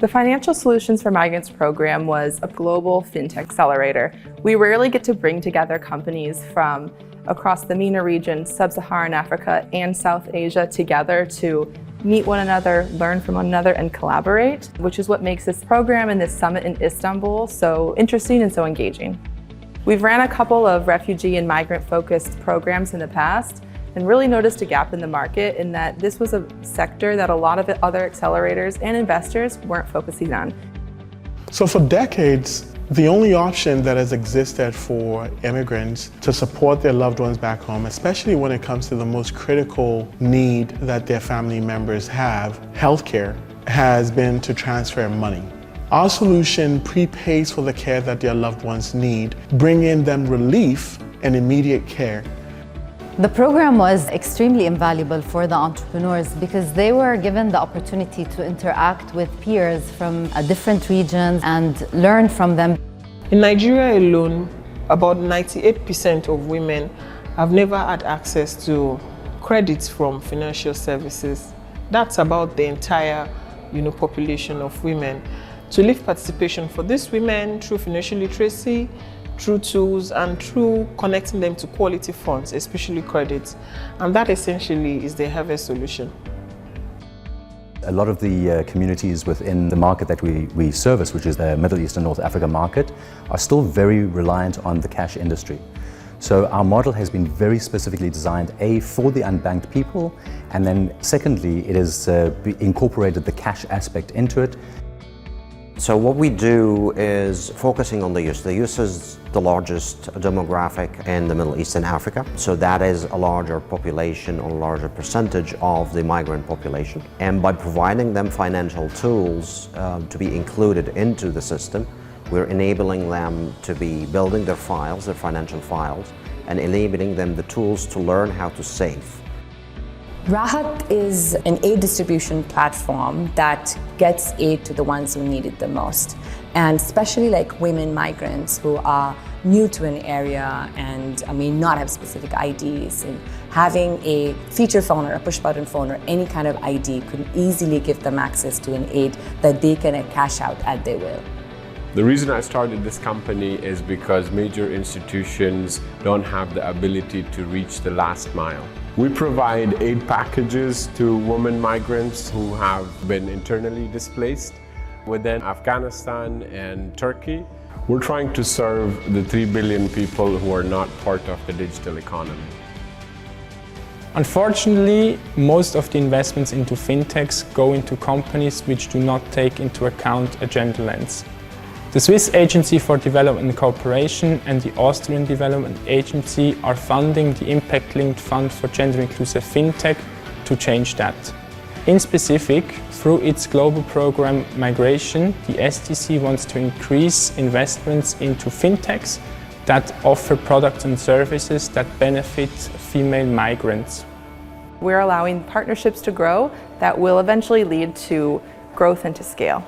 The Financial Solutions for Migrants program was a global fintech accelerator. We rarely get to bring together companies from across the MENA region, Sub-Saharan Africa, and South Asia together to meet one another, learn from one another, and collaborate, which is what makes this program and this summit in Istanbul so interesting and so engaging. We've ran a couple of refugee and migrant-focused programs in the past and really noticed a gap in the market in that this was a sector that a lot of other accelerators and investors weren't focusing on. So for decades, the only option that has existed for immigrants to support their loved ones back home, especially when it comes to the most critical need that their family members have, healthcare, has been to transfer money. Our solution prepays for the care that their loved ones need, bringing them relief and immediate care. The program was extremely invaluable for the entrepreneurs because they were given the opportunity to interact with peers from different regions and learn from them. In Nigeria alone, about 98% of women have never had access to credits from financial services. That's about the entire population of women. To lift participation for these women through financial literacy, through tools, and through connecting them to quality funds, especially credits. And that essentially is the Harvest solution. A lot of the communities within the market that we service, which is the Middle East and North Africa market, are still very reliant on the cash industry. So our model has been very specifically designed, A, for the unbanked people, and then secondly, it has incorporated the cash aspect into it. So what we do is focusing on the youth. The youth is the largest demographic in the Middle East and Africa. So that is a larger population or a larger percentage of the migrant population. And by providing them financial tools to be included into the system, we're enabling them to be building their files, their financial files, and enabling them the tools to learn how to save. Rahat is an aid distribution platform that gets aid to the ones who need it the most. And especially like women migrants who are new to an area and may not have specific IDs. And having a feature phone or a push button phone or any kind of ID could easily give them access to an aid that they can cash out at their will. The reason I started this company is because major institutions don't have the ability to reach the last mile. We provide aid packages to women migrants who have been internally displaced within Afghanistan and Turkey. We're trying to serve the 3 billion people who are not part of the digital economy. Unfortunately, most of the investments into fintechs go into companies which do not take into account a gender lens. The Swiss Agency for Development and Cooperation and the Austrian Development Agency are funding the impact-linked fund for Gender Inclusive Fintech to change that. In specific, through its global program Migration, the SDC wants to increase investments into fintechs that offer products and services that benefit female migrants. We're allowing partnerships to grow that will eventually lead to growth and to scale.